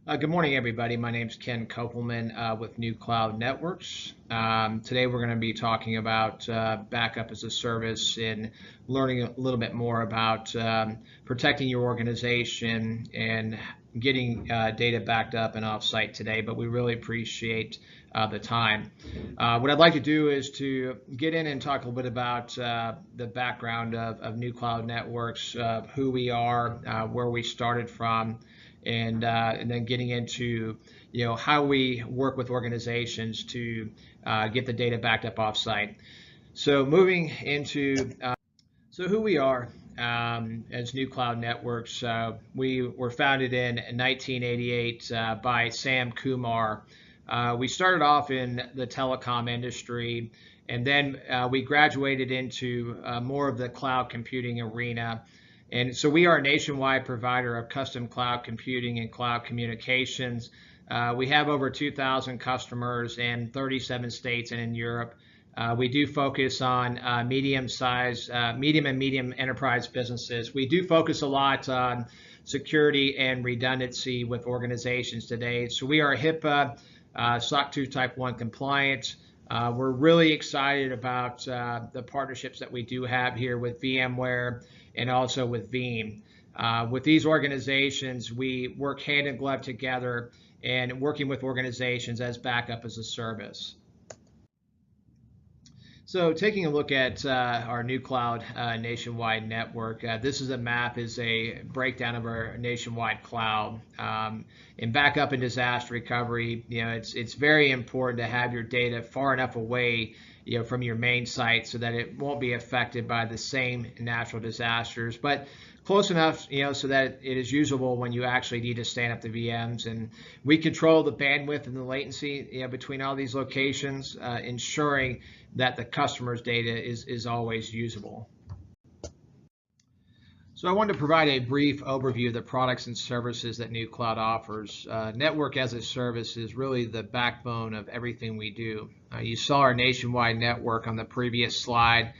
Good morning, everybody. My name is Ken Kopelman with NewCloud Networks. Today we're going to be talking about backup as a service and learning a little bit more about protecting your organization and getting data backed up and offsite today, but we really appreciate the time. What I'd like to do is to get in and talk a little bit about the background of NewCloud Networks, who we are, where we started from, and then getting into how we work with organizations to get the data backed up offsite. So moving into so who we are as NewCloud Networks, we were founded in 1988 by Sam Kumar. We started off in the telecom industry, and then we graduated into more of the cloud computing arena. And so we are a nationwide provider of custom cloud computing and cloud communications. We have over 2,000 customers in 37 states and in Europe. We do focus on medium and medium enterprise businesses. We do focus a lot on security and redundancy with organizations today. So we are HIPAA, SOC 2 Type 1 compliant. We're really excited about the partnerships that we do have here with VMware and also with Veeam. With these organizations, we work hand in glove together and working with organizations as backup as a service. So taking a look at our NewCloud nationwide network, this is a breakdown of our nationwide cloud. In backup and disaster recovery, it's very important to have your data far enough away from your main site so that it won't be affected by the same natural disasters, but close enough, so that it is usable when you actually need to stand up the VMs. And we control the bandwidth and the latency between all these locations, ensuring that the customer's data is always usable. So I wanted to provide a brief overview of the products and services that NewCloud offers. Network as a service is really the backbone of everything we do. You saw our nationwide network on the previous slide.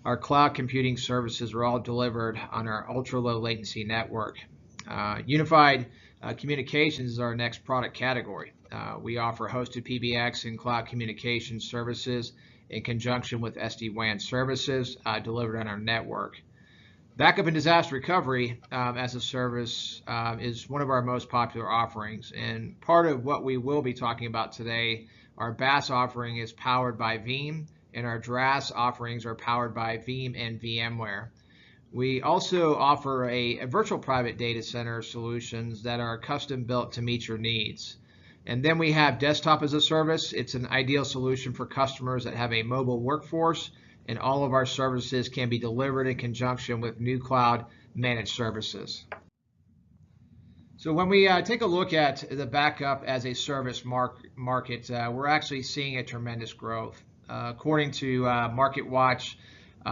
Our cloud computing services are all delivered on our ultra-low latency network. Unified communications is our next product category. We offer hosted PBX and cloud communication services in conjunction with SD-WAN services delivered on our network. Backup and disaster recovery as a service is one of our most popular offerings, and part of what we will be talking about today, our Baas offering is powered by Veeam, and our DRaaS offerings are powered by Veeam and VMware. We also offer a virtual private data center solutions that are custom built to meet your needs. And then we have desktop as a service. It's an ideal solution for customers that have a mobile workforce, and all of our services can be delivered in conjunction with NewCloud managed services. So when we take a look at the backup as a service market, we're actually seeing a tremendous growth. According to MarketWatch,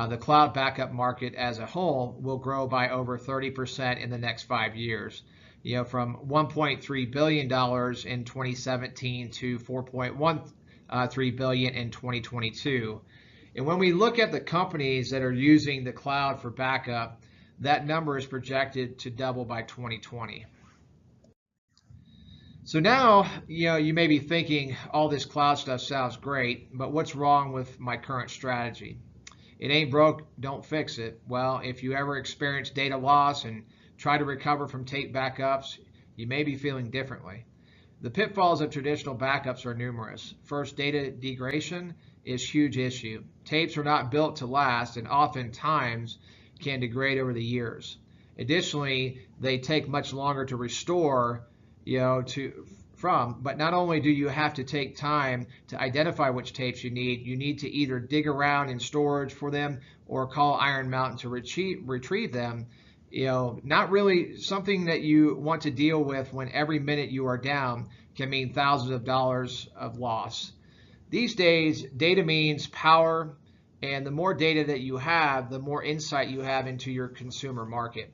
the cloud backup market as a whole will grow by over 30% in the next 5 years. From $1.3 billion in 2017 to $4.13 billion in 2022. And when we look at the companies that are using the cloud for backup, that number is projected to double by 2020. So now, you may be thinking all this cloud stuff sounds great, but what's wrong with my current strategy? It ain't broke, don't fix it. Well, if you ever experience data loss and try to recover from tape backups, you may be feeling differently. The pitfalls of traditional backups are numerous. First, data degradation is a huge issue. Tapes are not built to last and oftentimes can degrade over the years. Additionally, they take much longer to restore but not only do you have to take time to identify which tapes you need to either dig around in storage for them or call Iron Mountain to retrieve them. Not really something that you want to deal with when every minute you are down can mean thousands of dollars of loss. These days, data means power, and the more data that you have, the more insight you have into your consumer market.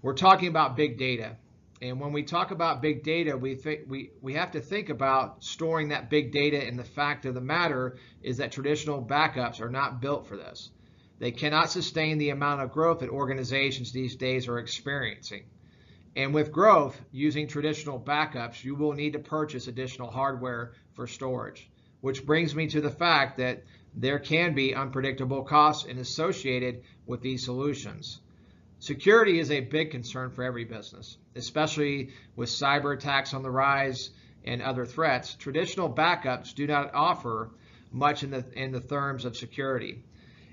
We're talking about big data. And when we talk about big data, we have to think about storing that big data, and the fact of the matter is that traditional backups are not built for this. They cannot sustain the amount of growth that organizations these days are experiencing. And with growth, using traditional backups, you will need to purchase additional hardware for storage, which brings me to the fact that there can be unpredictable costs associated with these solutions. Security is a big concern for every business, especially with cyber attacks on the rise and other threats. Traditional backups do not offer much in the terms of security.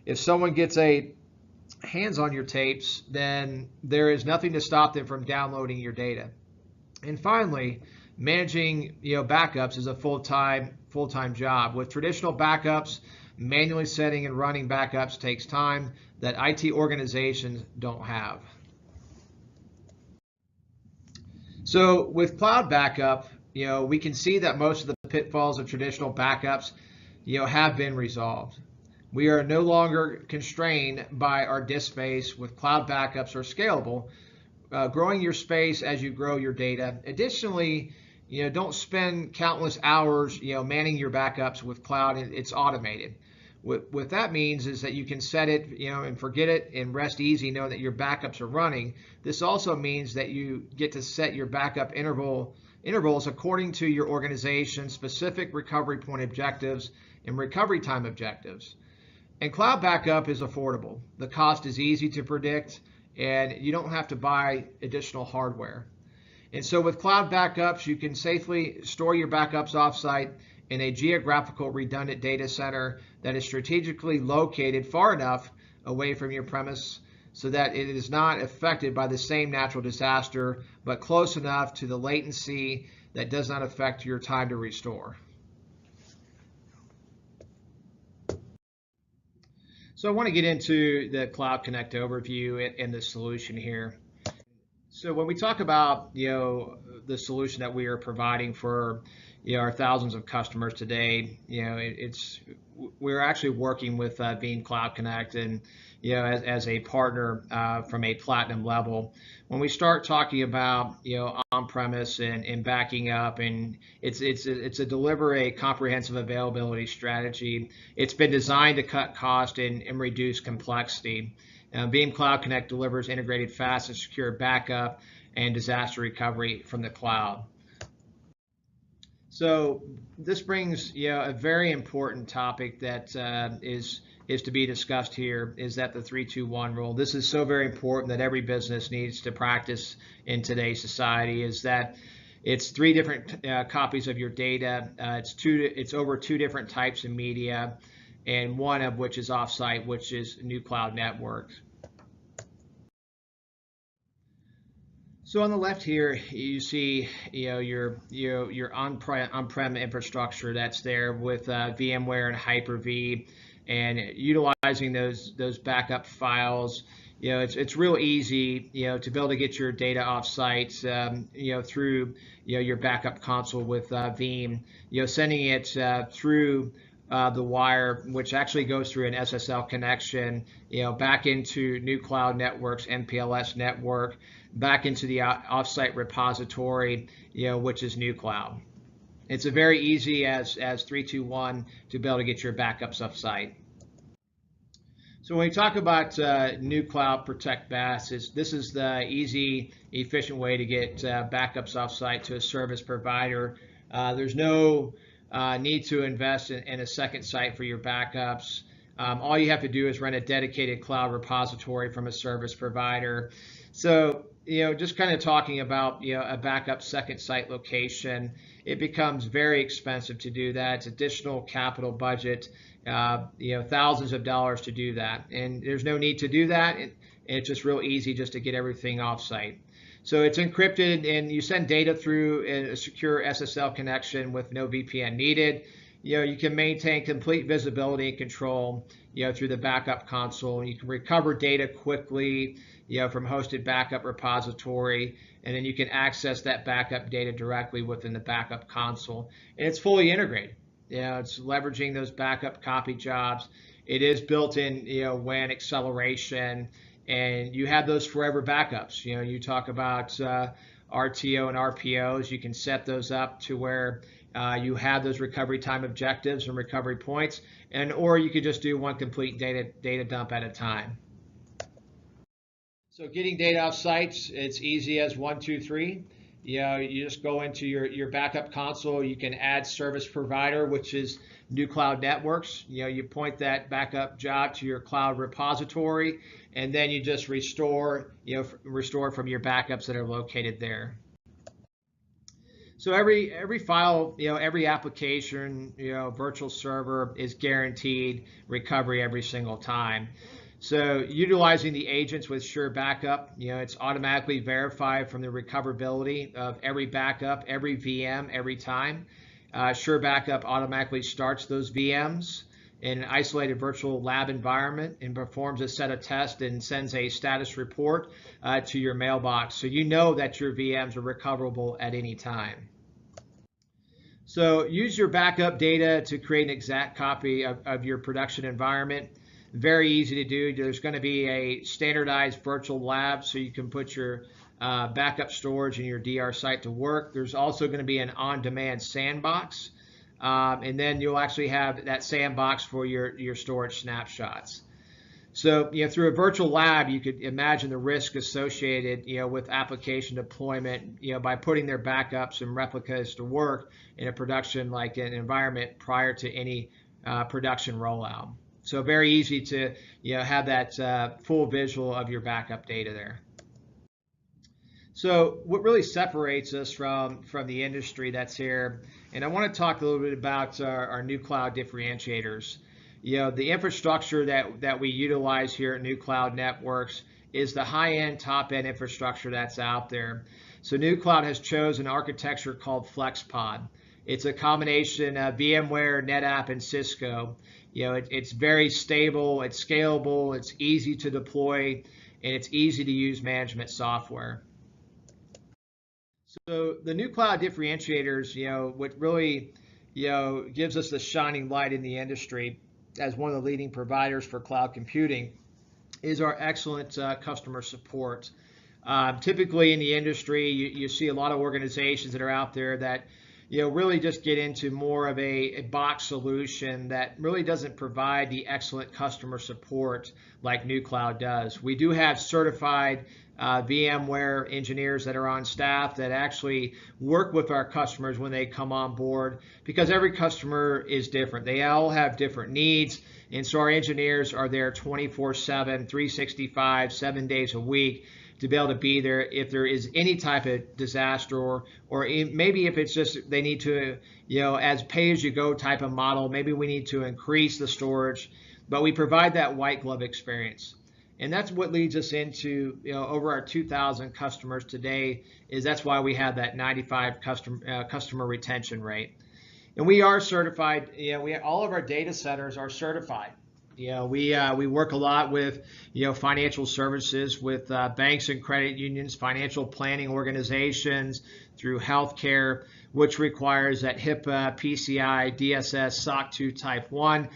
If someone gets a hands on your tapes, then there is nothing to stop them from downloading your data. And finally, managing backups is a full-time job. With traditional backups, manually setting and running backups takes time that IT organizations don't have. So with cloud backup, we can see that most of the pitfalls of traditional backups, have been resolved. We are no longer constrained by our disk space with cloud backups are scalable, growing your space as you grow your data. Additionally, don't spend countless hours, manning your backups with cloud. It's automated. What that means is that you can set it, and forget it and rest easy knowing that your backups are running. This also means that you get to set your backup intervals according to your organization's specific recovery point objectives and recovery time objectives. And cloud backup is affordable. The cost is easy to predict, and you don't have to buy additional hardware. And so with cloud backups, you can safely store your backups offsite in a geographical redundant data center that is strategically located far enough away from your premise so that it is not affected by the same natural disaster, but close enough to the latency that does not affect your time to restore. So I want to get into the Cloud Connect overview and the solution here. So when we talk about the solution that we are providing for our thousands of customers today, we're actually working with Veeam Cloud Connect and as a partner from a platinum level. When we start talking about on-premise and backing up, and it's a deliver a comprehensive availability strategy. It's been designed to cut cost and reduce complexity. Veeam Cloud Connect delivers integrated, fast, and secure backup and disaster recovery from the cloud. So this brings a very important topic that is to be discussed here, is that the 3-2-1 rule. This is so very important that every business needs to practice in today's society, is that it's 3 different copies of your data. It's over 2 different types of media, and one of which is offsite, which is NewCloud Networks. So on the left here, you see your on-prem infrastructure that's there with VMware and Hyper-V, and utilizing those backup files. It's real easy to be able to get your data offsite through your backup console with Veeam. Sending it through the wire, which actually goes through an SSL connection, back into NewCloud Networks MPLS network, back into the offsite repository, which is NewCloud. It's a very easy as 3-2-1 to be able to get your backups offsite. So when we talk about NewCloud Protect Baas, this is the easy, efficient way to get backups offsite to a service provider. There's no need to invest in a second site for your backups. All you have to do is rent a dedicated cloud repository from a service provider. So, just kind of talking about a backup second site location, it becomes very expensive to do that. It's additional capital budget, thousands of dollars to do that, and there's no need to do that. It's just real easy just to get everything offsite. So it's encrypted, and you send data through a secure SSL connection with no VPN needed. You can maintain complete visibility and control, through the backup console. You can recover data quickly, from hosted backup repository, and then you can access that backup data directly within the backup console. And it's fully integrated. It's leveraging those backup copy jobs. It is built in, WAN acceleration, and you have those forever backups. You talk about RTO and RPOs. You can set those up to where you have those recovery time objectives and recovery points, or you could just do one complete data dump at a time. So getting data off sites, it's easy as 1, 2, 3. You just go into your backup console. You can add service provider, which is NewCloud Networks. You point that backup job to your cloud repository, and then you just restore, restore from your backups that are located there. So every file, every application, virtual server is guaranteed recovery every single time. So utilizing the agents with Sure Backup, it's automatically verified from the recoverability of every backup, every VM, every time. Sure Backup automatically starts those VMs in an isolated virtual lab environment and performs a set of tests and sends a status report to your mailbox, so you know that your VMs are recoverable at any time. So use your backup data to create an exact copy of your production environment. Very easy to do. There's going to be a standardized virtual lab so you can put your backup storage and your DR site to work. There's also going to be an on-demand sandbox, and then you'll actually have that sandbox for your storage snapshots. So, through a virtual lab, you could imagine the risk associated, with application deployment, by putting their backups and replicas to work in a production like an environment prior to any production rollout. So very easy to, have that full visual of your backup data there. So what really separates us from the industry that's here, and I want to talk a little bit about our NewCloud differentiators. The infrastructure that we utilize here at NewCloud Networks is the high-end, top-end infrastructure that's out there. So NewCloud has chosen an architecture called FlexPod. It's a combination of VMware, NetApp, and Cisco. It's very stable, it's scalable, it's easy to deploy, and it's easy to use management software. So the NewCloud differentiators, what really, gives us the shining light in the industry as one of the leading providers for cloud computing is our excellent customer support. Typically in the industry, you see a lot of organizations that are out there that really just get into more of a box solution that really doesn't provide the excellent customer support like NewCloud does. We do have certified VMware engineers that are on staff that actually work with our customers when they come on board, because every customer is different. They all have different needs, and so our engineers are there 24/7, 365, 7 days a week to be able to be there if there is any type of disaster, or maybe if it's just they need to, as pay-as-you-go type of model, maybe we need to increase the storage, but we provide that white glove experience. And that's what leads us into, over our 2,000 customers today, is that's why we have that 95 customer retention rate. And we are certified, all of our data centers are certified. We work a lot with, financial services, with banks and credit unions, financial planning organizations, through healthcare, which requires that HIPAA, PCI, DSS, SOC 2 Type 1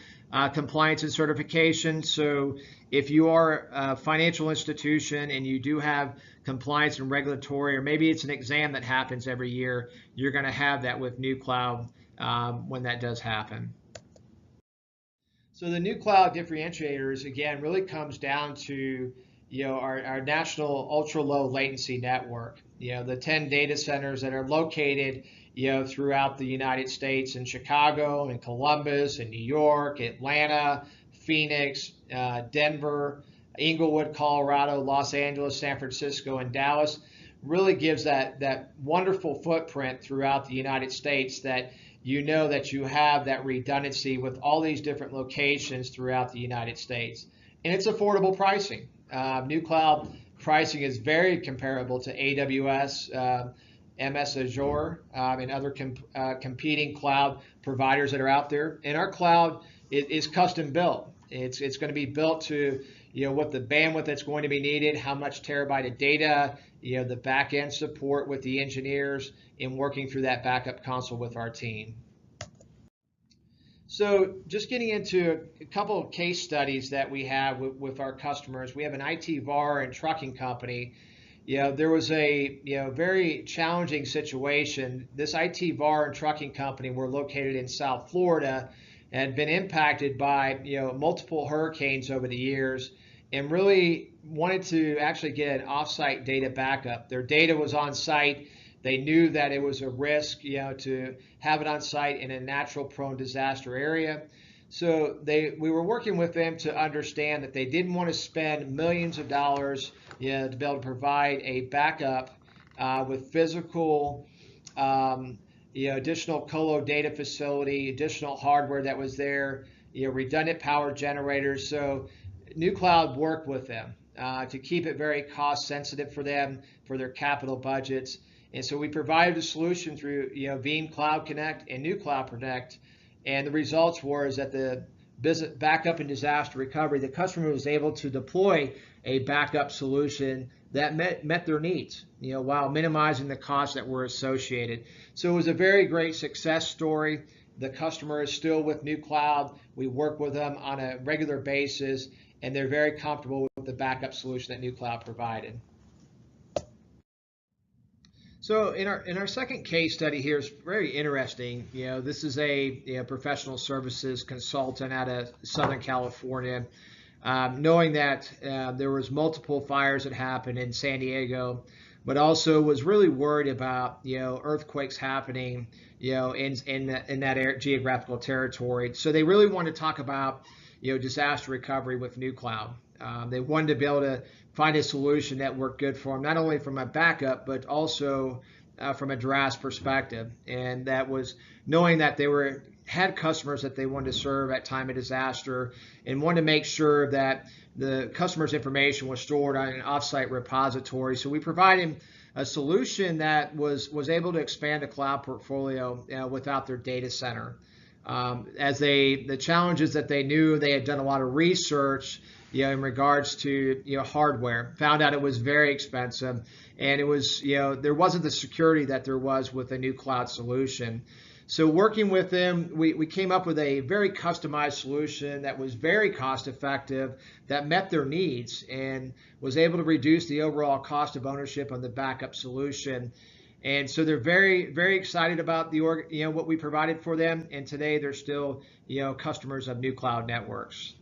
compliance and certification. So if you are a financial institution and you do have compliance and regulatory, or maybe it's an exam that happens every year, you're going to have that with NewCloud when that does happen. So the NewCloud differentiators, again, really comes down to our national ultra-low latency network. The 10 data centers that are located throughout the United States, in Chicago, and Columbus, and New York, Atlanta, Phoenix, Denver, Inglewood, Colorado, Los Angeles, San Francisco, and Dallas, really gives that wonderful footprint throughout the United States that that you have that redundancy with all these different locations throughout the United States. And it's affordable pricing. NewCloud pricing is very comparable to AWS, MS Azure, and other competing cloud providers that are out there. And our cloud is custom built. It's going to be built to what the bandwidth that's going to be needed, how much terabyte of data, the back end support with the engineers in working through that backup console with our team. So just getting into a couple of case studies that we have with our customers. We have an IT VAR and trucking company. There was a very challenging situation. This IT VAR and trucking company were located in South Florida and had been impacted by multiple hurricanes over the years, and really wanted to actually get an offsite data backup. Their data was on site. They knew that it was a risk, to have it on site in a natural prone disaster area. So we were working with them to understand that they didn't want to spend millions of dollars, to be able to provide a backup with physical, additional colo data facility, additional hardware that was there, redundant power generators. So NewCloud worked with them to keep it very cost sensitive for them, for their capital budgets. And so we provided a solution through Veeam Cloud Connect and NewCloud Protect. And the results were is that the business backup and disaster recovery, the customer was able to deploy a backup solution that met their needs, while minimizing the costs that were associated. So it was a very great success story. The customer is still with NewCloud. We work with them on a regular basis, and they're very comfortable with the backup solution that NewCloud provided. So in our second case study here is very interesting. This is a professional services consultant out of Southern California, knowing that there was multiple fires that happened in San Diego, but also was really worried about earthquakes happening in that geographical territory. So they really wanted to talk about disaster recovery with NewCloud. They wanted to be able to find a solution that worked good for them, not only from a backup, but also from a DRaaS perspective. And that was knowing that they had customers that they wanted to serve at time of disaster and wanted to make sure that the customer's information was stored on an offsite repository. So we provided a solution that was able to expand a cloud portfolio without their data center. As the challenges that they knew, they had done a lot of research in regards to hardware, found out it was very expensive, and it was there wasn't the security that there was with a NewCloud solution. So working with them, we came up with a very customized solution that was very cost effective, that met their needs, and was able to reduce the overall cost of ownership on the backup solution. And so they're very, very excited about what we provided for them. And today they're still customers of NewCloud Networks.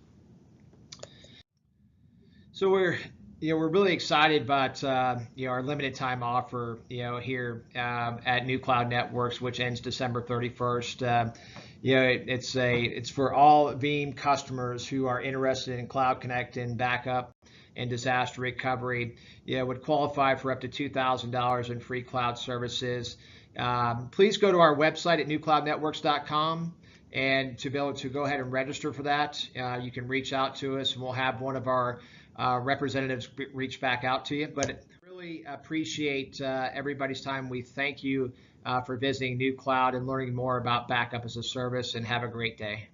So we're really excited about our limited time offer here at NewCloud Networks, which ends December 31st. It's for all Veeam customers who are interested in Cloud Connect and backup and disaster recovery. Would qualify for up to $2,000 in free cloud services. Please go to our website at newcloudnetworks.com. And to be able to go ahead and register for that, you can reach out to us, and we'll have one of our representatives reach back out to you. But really appreciate everybody's time. We thank you for visiting NewCloud and learning more about backup as a service, and have a great day.